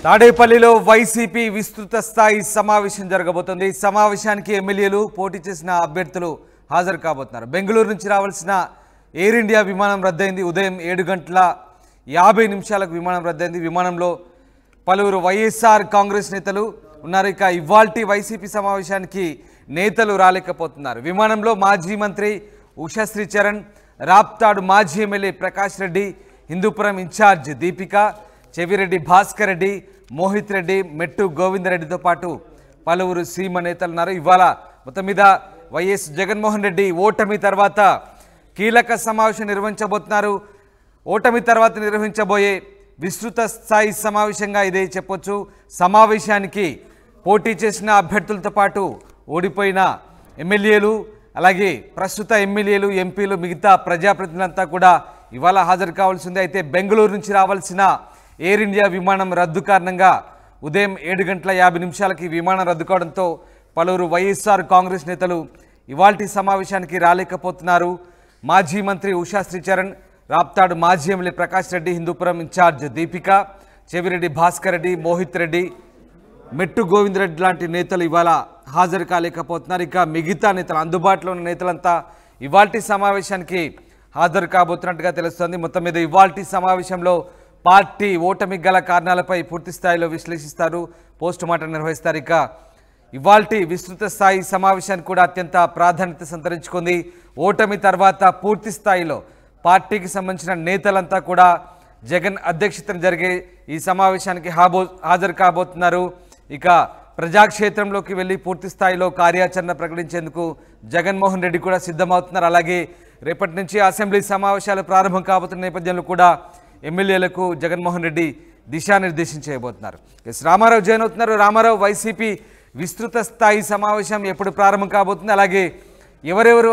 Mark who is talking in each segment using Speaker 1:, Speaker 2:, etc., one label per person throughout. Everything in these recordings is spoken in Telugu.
Speaker 1: తాడేపల్లిలో వైసీపీ విస్తృత స్థాయి సమావేశం జరగబోతోంది. ఈ సమావేశానికి ఎమ్మెల్యేలు, పోటీ చేసిన అభ్యర్థులు హాజరు కాబోతున్నారు. బెంగళూరు నుంచి రావాల్సిన ఎయిర్ ఇండియా విమానం రద్దయింది. ఉదయం 7:50 విమానం రద్దయింది. విమానంలో పలువురు వైఎస్ఆర్ కాంగ్రెస్ నేతలు ఉన్నారు. ఇక ఇవాల్టి వైసీపీ సమావేశానికి నేతలు రాలేకపోతున్నారు. విమానంలో మాజీ మంత్రి ఉషా శ్రీచరణ్, రాప్తాడు మాజీ ఎమ్మెల్యే ప్రకాష్ రెడ్డి, హిందూపురం ఇన్ఛార్జ్ దీపిక, చెవిరెడ్డి భాస్కర్ రెడ్డి, మోహిత్ రెడ్డి, మెట్టు గోవిందరెడ్డితో పాటు పలువురు సీమ నేతలు ఉన్నారు. ఇవాళ మొత్తం మీద వైఎస్ జగన్మోహన్ రెడ్డి ఓటమి తర్వాత కీలక సమావేశం నిర్వహించబోతున్నారు. ఓటమి తర్వాత నిర్వహించబోయే విస్తృత స్థాయి సమావేశంగా ఇదే చెప్పొచ్చు. సమావేశానికి పోటీ చేసిన అభ్యర్థులతో పాటు ఓడిపోయిన ఎమ్మెల్యేలు, అలాగే ప్రస్తుత ఎమ్మెల్యేలు, ఎంపీలు, మిగతా ప్రజాప్రతినిధులంతా కూడా ఇవాళ హాజరు కావాల్సిందే. అయితే బెంగళూరు నుంచి రావాల్సిన ఎయిర్ ఇండియా విమానం రద్దు కారణంగా ఉదయం 7:50 విమానం రద్దు కావడంతో పలువురు వైఎస్ఆర్ కాంగ్రెస్ నేతలు ఇవాల్టి సమావేశానికి రాలేకపోతున్నారు. మాజీ మంత్రి ఉషా శ్రీచరణ్, రాప్తాడు మాజీ ఎమ్మెల్యే ప్రకాష్ రెడ్డి, హిందూపురం ఇన్ఛార్జ్ దీపిక, చెవిరెడ్డి భాస్కర్ రెడ్డి, మోహిత్ రెడ్డి, మెట్టు గోవిందరెడ్డి లాంటి నేతలు ఇవాళ హాజరు కాలేకపోతున్నారు. ఇక మిగతా నేతలు, అందుబాటులో ఉన్న నేతలంతా ఇవాల్టి సమావేశానికి హాజరు కాబోతున్నట్టుగా తెలుస్తోంది. మొత్తం మీద ఇవాల్టి సమావేశంలో పార్టీ ఓటమికి గల కారణాలపై పూర్తి స్థాయిలో విశ్లేషిస్తారు, పోస్ట్ మార్టం నిర్వహిస్తారు. ఇక ఇవాల్టి విస్తృత స్థాయి సమావేశానికి కూడా అత్యంత ప్రాధాన్యత సంతరించుకుంది. ఓటమి తర్వాత పూర్తి స్థాయిలో పార్టీకి సంబంధించిన నేతలంతా కూడా జగన్ అధ్యక్షతన జరిగే ఈ సమావేశానికి హాజరు కాబోతున్నారు. ఇక ప్రజాక్షేత్రంలోకి వెళ్ళి పూర్తి స్థాయిలో కార్యాచరణ ప్రకటించేందుకు జగన్మోహన్ రెడ్డి కూడా సిద్ధమవుతున్నారు. అలాగే రేపటి నుంచి అసెంబ్లీ సమావేశాలు ప్రారంభం కాబోతున్న నేపథ్యంలో కూడా ఎమ్మెల్యేలకు జగన్మోహన్ రెడ్డి దిశానిర్దేశం చేయబోతున్నారు. రామారావు జాయిన్ అవుతున్నారు. రామారావు, వైసీపీ విస్తృత స్థాయి సమావేశం ఎప్పుడు ప్రారంభం కాబోతుంది, అలాగే ఎవరెవరు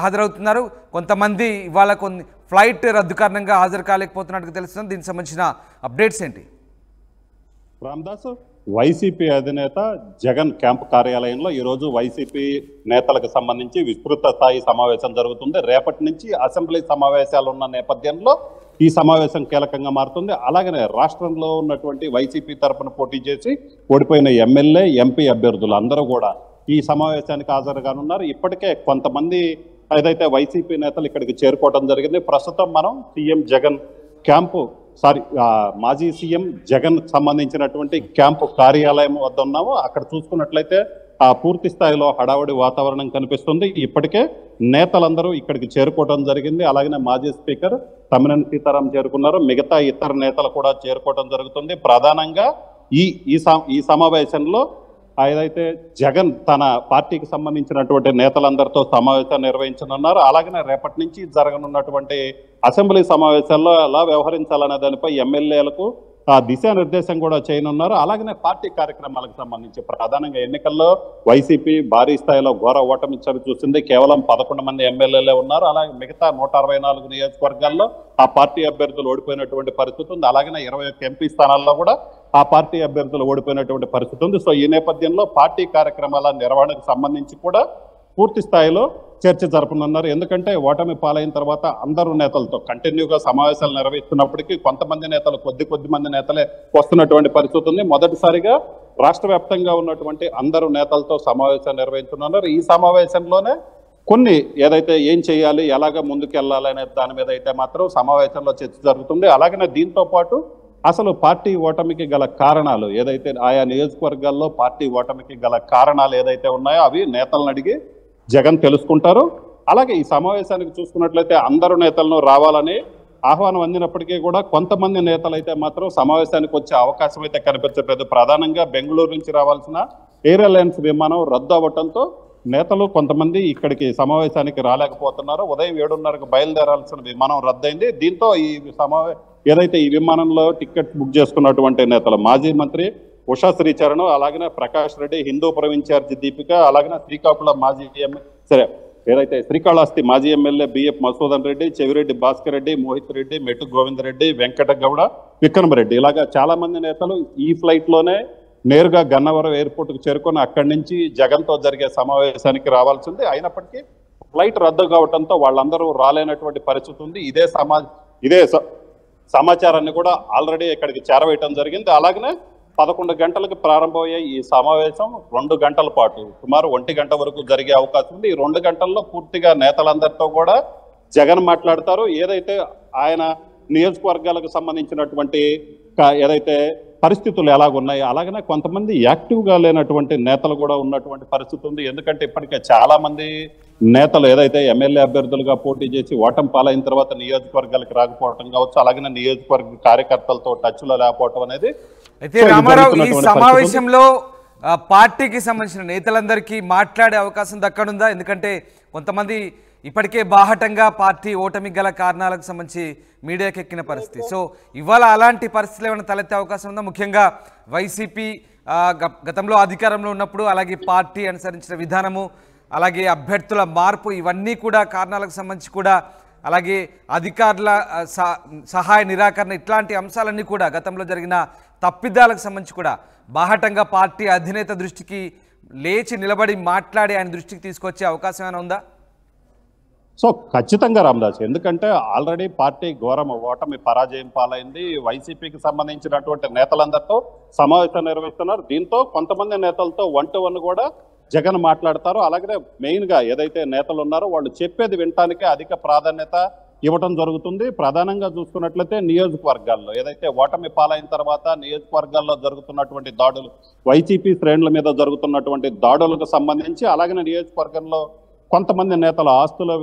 Speaker 1: హాజరవుతున్నారు? కొంతమంది ఇవాళ కొన్ని ఫ్లైట్ రద్దు కారణంగా హాజరు కాలేకపోతున్నట్టు తెలుస్తుంది. దీనికి సంబంధించిన అప్డేట్స్ ఏంటి?
Speaker 2: రామదాస్, వైసీపీ అధినేత జగన్ క్యాంప్ కార్యాలయంలో ఈరోజు వైసీపీ నేతలకు సంబంధించి విస్తృత స్థాయి సమావేశం జరుగుతుంది. రేపటి నుంచి అసెంబ్లీ సమావేశాలు ఉన్న నేపథ్యంలో ఈ సమావేశం కీలకంగా మారుతుంది. అలాగనే రాష్ట్రంలో ఉన్నటువంటి వైసీపీ తరఫున పోటీ చేసి ఓడిపోయిన ఎమ్మెల్యే, ఎంపీ అభ్యర్థులు అందరూ కూడా ఈ సమావేశానికి హాజరు కానున్నారు. ఇప్పటికే కొంతమంది ఏదైతే వైసీపీ నేతలు ఇక్కడికి చేరుకోవడం జరిగింది. ప్రస్తుతం మనం సీఎం జగన్ క్యాంపు మాజీ సీఎం జగన్ సంబంధించినటువంటి క్యాంపు కార్యాలయం వద్ద ఉన్నాము. అక్కడ చూసుకున్నట్లయితే పూర్తి స్థాయిలో హడావుడి వాతావరణం కనిపిస్తుంది. ఇప్పటికే నేతలందరూ ఇక్కడికి చేరుకోవడం జరిగింది. అలాగనే మాజీ స్పీకర్ తమ్మినేని సీతారాం చేరుకున్నారు. మిగతా ఇతర నేతలు కూడా చేరుకోవడం జరుగుతుంది. ప్రధానంగా ఈ సమావేశంలో ఏదైతే జగన్ తన పార్టీకి సంబంధించినటువంటి నేతలందరితో సమావేశం నిర్వహించనున్నారు. అలాగనే రేపటి నుంచి జరగనున్నటువంటి అసెంబ్లీ సమావేశాల్లో ఎలా వ్యవహరించాలనే దానిపై ఎమ్మెల్యేలకు దిశానిర్దేశం కూడా చేయనున్నారు. అలాగనే పార్టీ కార్యక్రమాలకు సంబంధించి ప్రధానంగా ఎన్నికల్లో వైసీపీ భారీ స్థాయిలో ఘోర ఓటమి చవి చూసింది. కేవలం 11 మంది ఎమ్మెల్యేలే ఉన్నారు. అలాగే మిగతా 164 నియోజకవర్గాల్లో ఆ పార్టీ అభ్యర్థులు ఓడిపోయినటువంటి పరిస్థితి ఉంది. అలాగనే 21 ఎంపీ స్థానాల్లో కూడా ఆ పార్టీ అభ్యర్థులు ఓడిపోయినటువంటి పరిస్థితి ఉంది. సో ఈ నేపథ్యంలో పార్టీ కార్యక్రమాల నిర్వహణకు సంబంధించి కూడా పూర్తి స్థాయిలో చర్చ జరపనున్నారు. ఎందుకంటే ఓటమి పాలైన తర్వాత అందరూ నేతలతో కంటిన్యూగా సమావేశాలు నిర్వహిస్తున్నప్పటికీ కొంతమంది నేతలు కొద్ది మంది నేతలే వస్తున్నటువంటి పరిస్థితి ఉంది. మొదటిసారిగా రాష్ట్ర వ్యాప్తంగా ఉన్నటువంటి అందరూ నేతలతో సమావేశాలు నిర్వహించున్నారు. ఈ సమావేశంలోనే కొన్ని ఏదైతే ఏం చేయాలి, ఎలాగ ముందుకెళ్లాలి అనే దాని మీద అయితే మాత్రం సమావేశంలో చర్చ జరుగుతుంది. అలాగనే దీంతో పాటు అసలు పార్టీ ఓటమికి గల కారణాలు ఏదైతే ఆయా నియోజకవర్గాల్లో పార్టీ ఓటమికి గల కారణాలు ఏదైతే ఉన్నాయో అవి నేతలను అడిగి జగన్ తెలుసుకుంటారు. అలాగే ఈ సమావేశానికి చూసుకున్నట్లయితే అందరూ నేతలను రావాలని ఆహ్వానం అందినప్పటికీ కూడా కొంతమంది నేతలు అయితే మాత్రం సమావేశానికి వచ్చే అవకాశం అయితే కనిపించట్లేదు. ప్రధానంగా బెంగళూరు నుంచి రావాల్సిన ఎయిర్ అలయన్స్ విమానం రద్దు అవ్వడంతో నేతలు కొంతమంది ఇక్కడికి సమావేశానికి రాలేకపోతున్నారు. ఉదయం 7:30కు బయలుదేరాల్సిన విమానం రద్దయింది. దీంతో ఏదైతే ఈ విమానంలో టికెట్ బుక్ చేసుకున్నటువంటి నేతలు మాజీ మంత్రి ఉషా శ్రీచరణ్, అలాగనే ప్రకాష్ రెడ్డి, హిందూపురం ఇన్ఛార్జి దీపిక, అలాగనే శ్రీకాకుళం ఏదైతే శ్రీకాళహస్తి మాజీ ఎమ్మెల్యే బిఎఫ్ మసూదన్ రెడ్డి, చెవిరెడ్డి భాస్కర్ రెడ్డి, మోహిత్ రెడ్డి, మెట్టు గోవిందరెడ్డి, వెంకటగౌడ, విక్రమరెడ్డి ఇలాగా చాలా మంది నేతలు ఈ ఫ్లైట్ లోనే నేరుగా గన్నవరం ఎయిర్పోర్ట్ కు చేరుకొని అక్కడి నుంచి జగన్తో జరిగే సమావేశానికి రావాల్సింది. అయినప్పటికీ ఫ్లైట్ రద్దు కావడంతో వాళ్ళందరూ రాలేనటువంటి పరిస్థితి ఉంది. ఇదే సమాచారాన్ని కూడా ఆల్రెడీ ఇక్కడికి చేరవేయటం జరిగింది. అలాగనే 11 గంటలకు ప్రారంభమయ్యే ఈ సమావేశం 2 గంటల పాటు సుమారు 1 గంట వరకు జరిగే అవకాశం ఉంది. ఈ 2 గంటల్లో పూర్తిగా నేతలందరితో కూడా జగన్ మాట్లాడతారు. ఏదైతే ఆయన నియోజకవర్గాలకు సంబంధించినటువంటి ఏదైతే పరిస్థితులు ఎలాగున్నాయి, అలాగనే కొంతమంది యాక్టివ్గా లేనటువంటి నేతలు కూడా ఉన్నటువంటి పరిస్థితి ఉంది. ఎందుకంటే ఇప్పటికే చాలా మంది నేతలు ఏదైతే ఎమ్మెల్యే అభ్యర్థులుగా పోటీ చేసి ఓటమి పాలైన తర్వాత నియోజకవర్గాలకు రాకపోవటం కావచ్చు, అలాగనే నియోజకవర్గ కార్యకర్తలతో టచ్ లో లేకపోవటం అనేది.
Speaker 1: అయితే రామారావు, ఈ సమావేశంలో పార్టీకి సంబంధించిన నేతలందరికీ మాట్లాడే అవకాశం దక్కనుందా? ఎందుకంటే కొంతమంది ఇప్పటికే బాహటంగా పార్టీ ఓటమి గల కారణాలకు సంబంధించి మీడియాకి ఎక్కిన పరిస్థితి. సో ఇవాళ అలాంటి పరిస్థితులు ఏమైనా తలెత్తే అవకాశం ఉందా? ముఖ్యంగా వైసీపీ గతంలో అధికారంలో ఉన్నప్పుడు, అలాగే పార్టీ అనుసరించిన విధానము, అలాగే అభ్యర్థుల మార్పు, ఇవన్నీ కూడా కారణాలకు సంబంధించి కూడా, అలాగే అధికారుల సహాయ నిరాకరణ, ఇట్లాంటి అంశాలన్నీ కూడా గతంలో జరిగిన తప్పిదాలకు సంబంధించి కూడా బాహటంగా పార్టీ అధినేత దృష్టికి లేచి నిలబడి మాట్లాడి ఆయన దృష్టికి తీసుకొచ్చే అవకాశం ఏమైనా ఉందా?
Speaker 2: సో ఖచ్చితంగా రామదాస్, ఎందుకంటే ఆల్రెడీ పార్టీ ఘోరం ఓటమి పరాజయం పాలైంది. వైసీపీకి సంబంధించినటువంటి నేతలందరితో సమావేశం నిర్వహిస్తున్నారు. దీంతో కొంతమంది నేతలతో 1-to-1 కూడా జగన్ మాట్లాడతారు. అలాగే మెయిన్ గా ఏదైతే నేతలు ఉన్నారో వాళ్ళు చెప్పేది వినటానికే అధిక ప్రాధాన్యత ఇవ్వటం జరుగుతుంది. ప్రధానంగా చూసుకున్నట్లయితే నియోజకవర్గాల్లో ఏదైతే ఓటమి పాలైన తర్వాత నియోజకవర్గాల్లో జరుగుతున్నటువంటి దాడులు, వైసీపీ శ్రేణుల మీద జరుగుతున్నటువంటి దాడులకు సంబంధించి, అలాగే నియోజకవర్గంలో కొంతమంది నేతల ఆస్తుల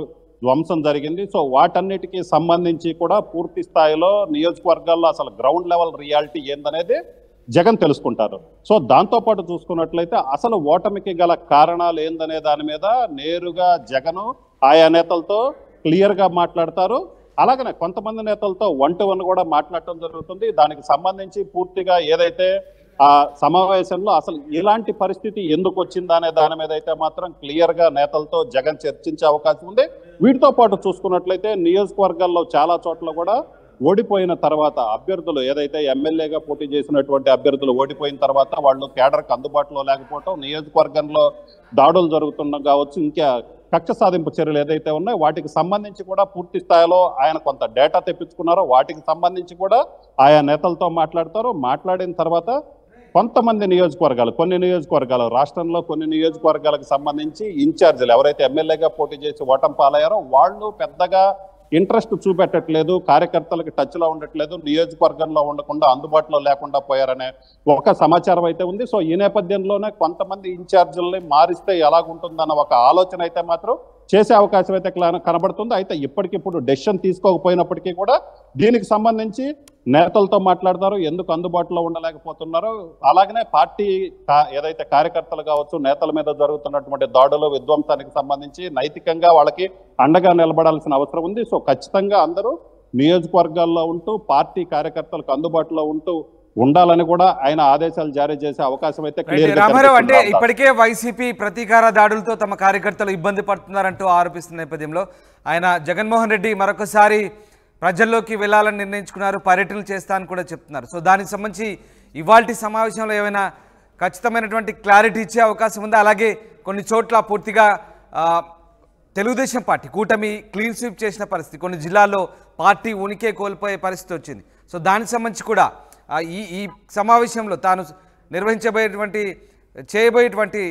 Speaker 2: ధ్వంసం జరిగింది. సో వాటన్నిటికీ సంబంధించి కూడా పూర్తి స్థాయిలో నియోజకవర్గాల్లో అసలు గ్రౌండ్ లెవెల్ రియాలిటీ ఏందనేది జగన్ తెలుసుకుంటారు. సో దాంతోపాటు చూసుకున్నట్లయితే అసలు ఓటమికి గల కారణాలు ఏందనే దాని మీద నేరుగా జగన్ ఆయా నేతలతో క్లియర్గా మాట్లాడతారు. అలాగనే కొంతమంది నేతలతో 1-to-1 కూడా మాట్లాడటం జరుగుతుంది. దానికి సంబంధించి పూర్తిగా ఏదైతే ఆ సమావేశంలో అసలు ఇలాంటి పరిస్థితి ఎందుకు వచ్చిందా అనే దాని మీద అయితే మాత్రం క్లియర్ గా నేతలతో జగన్ చర్చించే అవకాశం ఉంది. వీటితో పాటు చూసుకున్నట్లయితే నియోజకవర్గాల్లో చాలా చోట్ల కూడా ఓడిపోయిన తర్వాత అభ్యర్థులు ఏదైతే ఎమ్మెల్యేగా పోటీ చేసినటువంటి అభ్యర్థులు ఓడిపోయిన తర్వాత వాళ్ళు కేడర్కి అందుబాటులో లేకపోవటం, నియోజకవర్గంలో దాడులు జరుగుతున్న కావచ్చు, ఇంకా కక్ష సాధింపు చర్యలు ఏదైతే ఉన్నాయో వాటికి సంబంధించి కూడా పూర్తి స్థాయిలో ఆయన కొంత డేటా తెప్పించుకున్నారో వాటికి సంబంధించి కూడా ఆయా నేతలతో మాట్లాడతారు. మాట్లాడిన తర్వాత కొంతమంది నియోజకవర్గాలు, కొన్ని నియోజకవర్గాలు రాష్ట్రంలో కొన్ని నియోజకవర్గాలకు సంబంధించి ఇన్ఛార్జీలు ఎవరైతే ఎమ్మెల్యేగా పోటీ చేసి ఓటమి పాలయ్యారో వాళ్ళు పెద్దగా ఇంట్రెస్ట్ చూపెట్టట్లేదు, కార్యకర్తలకు టచ్లో ఉండట్లేదు, నియోజకవర్గంలో ఉండకుండా అందుబాటులో లేకుండా పోయారనే ఒక సమాచారం అయితే ఉంది. సో ఈ నేపథ్యంలోనే కొంతమంది ఇన్ఛార్జీలని మారిస్తే ఎలాగుంటుందన్న ఒక ఆలోచన అయితే మాత్రం చేసే అవకాశం అయితే కనబడుతుంది. అయితే ఇప్పటికిప్పుడు డెసిషన్ తీసుకోకపోయినప్పటికీ కూడా దీనికి సంబంధించి నేతలతో మాట్లాడతారు, ఎందుకు అందుబాటులో ఉండలేకపోతున్నారు, అలాగనే పార్టీ ఏదైతే కార్యకర్తలు కావచ్చు నేతల మీద జరుగుతున్నటువంటి దాడులు విధ్వంసానికి సంబంధించి నైతికంగా వాళ్ళకి అండగా నిలబడాల్సిన అవసరం ఉంది. సో ఖచ్చితంగా అందరూ నియోజకవర్గాల్లో ఉంటూ పార్టీ కార్యకర్తలకు అందుబాటులో ఉండాలని కూడా ఆయన ఆదేశాలు జారీ చేసే అవకాశం అయితే
Speaker 1: రామారావు, అంటే ఇప్పటికే వైసీపీ ప్రతీకార దాడులతో తమ కార్యకర్తలు ఇబ్బంది పడుతున్నారంటూ ఆరోపిస్తున్న నేపథ్యంలో ఆయన జగన్మోహన్ రెడ్డి మరొకసారి ప్రజల్లోకి వెళ్లాలని నిర్ణయించుకున్నారు, పర్యటనలు చేస్తా అని కూడా చెప్తున్నారు. సో దానికి సంబంధించి ఇవాల్టి సమావేశంలో ఏమైనా ఖచ్చితమైనటువంటి క్లారిటీ ఇచ్చే అవకాశం ఉందా? అలాగే కొన్ని చోట్ల పూర్తిగా తెలుగుదేశం పార్టీ కూటమి క్లీన్ స్వీప్ చేసిన పరిస్థితి, కొన్ని జిల్లాల్లో పార్టీ ఉనికే కోల్పోయే పరిస్థితి వచ్చింది. సో దానికి సంబంధించి కూడా ఈ సమావేశంలో తాను చేయబోయేటువంటి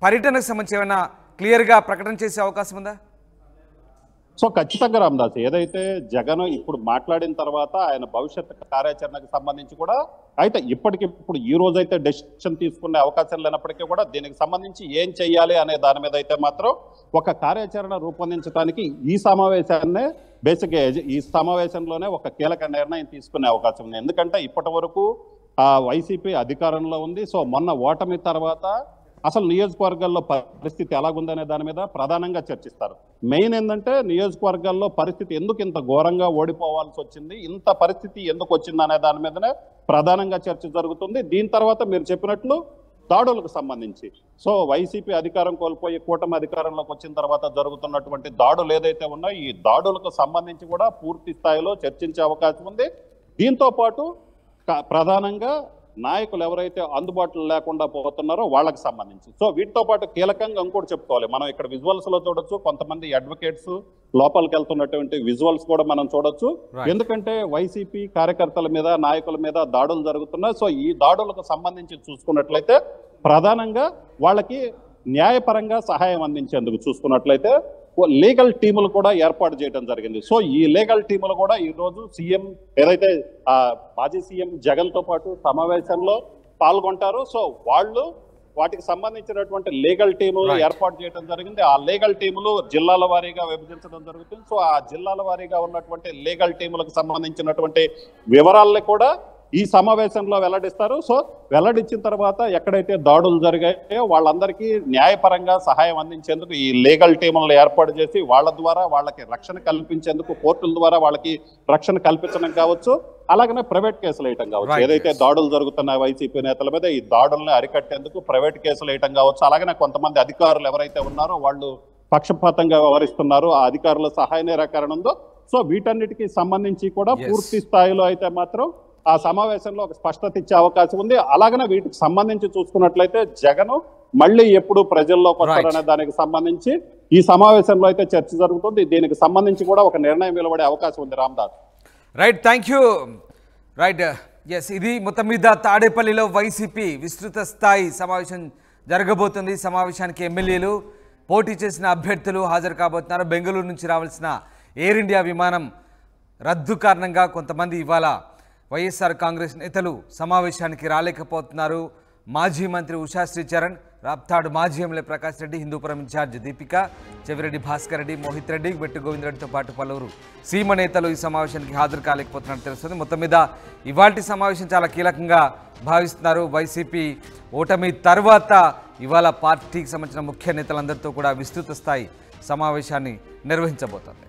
Speaker 1: పర్యటనకు సంబంధించి ఏమైనా క్లియర్గా ప్రకటన చేసే అవకాశం ఉందా?
Speaker 2: సో ఖచ్చితంగా రామదాస్, ఏదైతే జగన్ ఇప్పుడు మాట్లాడిన తర్వాత ఆయన భవిష్యత్ కార్యాచరణకు సంబంధించి కూడా అయితే ఇప్పటికిప్పుడు ఈ రోజైతే డెసిషన్ తీసుకునే అవకాశం లేనప్పటికీ కూడా దీనికి సంబంధించి ఏం చెయ్యాలి అనే దాని మీద అయితే మాత్రం ఒక కార్యాచరణ రూపొందించడానికి ఈ సమావేశాన్నే బేసిక్గా ఈ సమావేశంలోనే ఒక కీలక నిర్ణయం తీసుకునే అవకాశం ఉంది. ఎందుకంటే ఇప్పటి వరకు వైసీపీ అధికారంలో ఉంది. సో మొన్న ఓటమి తర్వాత అసలు నియోజకవర్గాల్లో పరిస్థితి ఎలాగుందనే దాని మీద ప్రధానంగా చర్చిస్తారు. మెయిన్ ఏంటంటే నియోజకవర్గాల్లో పరిస్థితి ఎందుకు ఇంత ఘోరంగా ఓడిపోవాల్సి వచ్చింది, ఇంత పరిస్థితి ఎందుకు వచ్చింది అనే దాని మీదనే ప్రధానంగా చర్చ జరుగుతుంది. దీని తర్వాత మీరు చెప్పినట్లు దాడులకు సంబంధించి సో వైసీపీ అధికారం కోల్పోయి కూటమి అధికారంలోకి వచ్చిన తర్వాత జరుగుతున్నటువంటి దాడులు ఏదైతే ఉన్నాయో ఈ దాడులకు సంబంధించి కూడా పూర్తి స్థాయిలో చర్చించే అవకాశం ఉంది. దీంతో పాటు ప్రధానంగా నాయకులు ఎవరైతే అందుబాటులో లేకుండా పోతున్నారో వాళ్ళకి సంబంధించి. సో వీటితో పాటు కీలకంగా ఇంకోటి చెప్పుకోవాలి, మనం ఇక్కడ విజువల్స్ లో చూడొచ్చు, కొంతమంది అడ్వకేట్స్ లోపలికి వెళ్తున్నటువంటి విజువల్స్ కూడా మనం చూడొచ్చు. ఎందుకంటే వైసీపీ కార్యకర్తల మీద, నాయకుల మీద దాడులు జరుగుతున్నాయి. సో ఈ దాడులకు సంబంధించి చూసుకున్నట్లయితే ప్రధానంగా వాళ్ళకి న్యాయపరంగా సహాయం అందించేందుకు చూసుకున్నట్లయితే లీగల్ టీములు కూడా ఏర్పాటు చేయడం జరిగింది. సో ఈ లీగల్ టీములు కూడా ఈ రోజు సీఎం ఏదైతే మాజీ సీఎం జగన్ తో పాటు సమావేశంలో పాల్గొంటారు. సో వాళ్ళు వాటికి సంబంధించినటువంటి లీగల్ టీములు ఏర్పాటు చేయడం జరిగింది. ఆ లీగల్ టీములు జిల్లాల వారీగా విభజించడం జరుగుతుంది. సో ఆ జిల్లాల వారీగా ఉన్నటువంటి లీగల్ టీములకు సంబంధించినటువంటి వివరాలను కూడా ఈ సమావేశంలో వెల్లడిస్తారు. సో వెల్లడించిన తర్వాత ఎక్కడైతే దాడులు జరిగాయో వాళ్ళందరికీ న్యాయపరంగా సహాయం అందించేందుకు ఈ లీగల్ టీములను ఏర్పాటు చేసి వాళ్ళ ద్వారా వాళ్ళకి రక్షణ కల్పించేందుకు, కోర్టుల ద్వారా వాళ్ళకి రక్షణ కల్పించడం కావచ్చు, అలాగనే ప్రైవేట్ కేసులు వేయటం కావచ్చు. ఏదైతే దాడులు జరుగుతున్న వైసీపీ నేతల మీద ఈ దాడుల్ని అరికట్టేందుకు ప్రైవేట్ కేసులు వేయటం కావచ్చు. అలాగనే కొంతమంది అధికారులు ఎవరైతే ఉన్నారో వాళ్ళు పక్షపాతంగా వ్యవహరిస్తున్నారు, ఆ అధికారుల సహాయ నిరాకరణ ఉందో, సో వీటన్నిటికీ సంబంధించి కూడా పూర్తి స్థాయిలో అయితే మాత్రం ఆ సమావేశంలో ఒక స్పష్టత ఇచ్చే అవకాశం ఉంది. అలాగనే వీటికి సంబంధించి చూసుకున్నట్లయితే జగన్ మళ్ళీ ఎప్పుడు ప్రజల్లోకి వస్తారనే దానికి సంబంధించి ఈ సమావేశంలో అయితే చర్చ జరుగుతుంది. దీనికి సంబంధించి కూడా ఒక నిర్ణయం వెలువడే అవకాశం ఉంది. Ramdas.
Speaker 1: Right, thank you. Right, yes, ఇది మొత్తం మీద తాడేపల్లిలో వైసీపీ విస్తృత స్థాయి సమావేశం జరగబోతుంది. సమావేశానికి ఎమ్మెల్యేలు, పోటీ చేసిన అభ్యర్థులు హాజరు కాబోతున్నారు. బెంగళూరు నుంచి రావాల్సిన ఎయిర్ ఇండియా విమానం రద్దు కారణంగా కొంతమంది ఇవాళ వైఎస్ఆర్ కాంగ్రెస్ నేతలు సమావేశానికి రాలేకపోతున్నారు. మాజీ మంత్రి ఉషాశ్రీ చరణ్, రాప్తాడు మాజీ ఎమ్మెల్యే ప్రకాష్ రెడ్డి, హిందూపురం ఇన్ఛార్జ్ దీపిక, చెవిరెడ్డి భాస్కర్ రెడ్డి, మోహిత్ రెడ్డి, బెట్టు గోవిందరెడ్డితో పాటు పలువురు సీమ నేతలు ఈ సమావేశానికి హాజరు కాలేకపోతున్నట్టు తెలుస్తుంది. మొత్తం మీద ఇవాల్టి సమావేశం చాలా కీలకంగా భావిస్తున్నారు. వైసీపీ ఓటమి తర్వాత ఇవాళ పార్టీకి సంబంధించిన ముఖ్య నేతలందరితో కూడా విస్తృత స్థాయి సమావేశాన్ని నిర్వహించబోతోంది.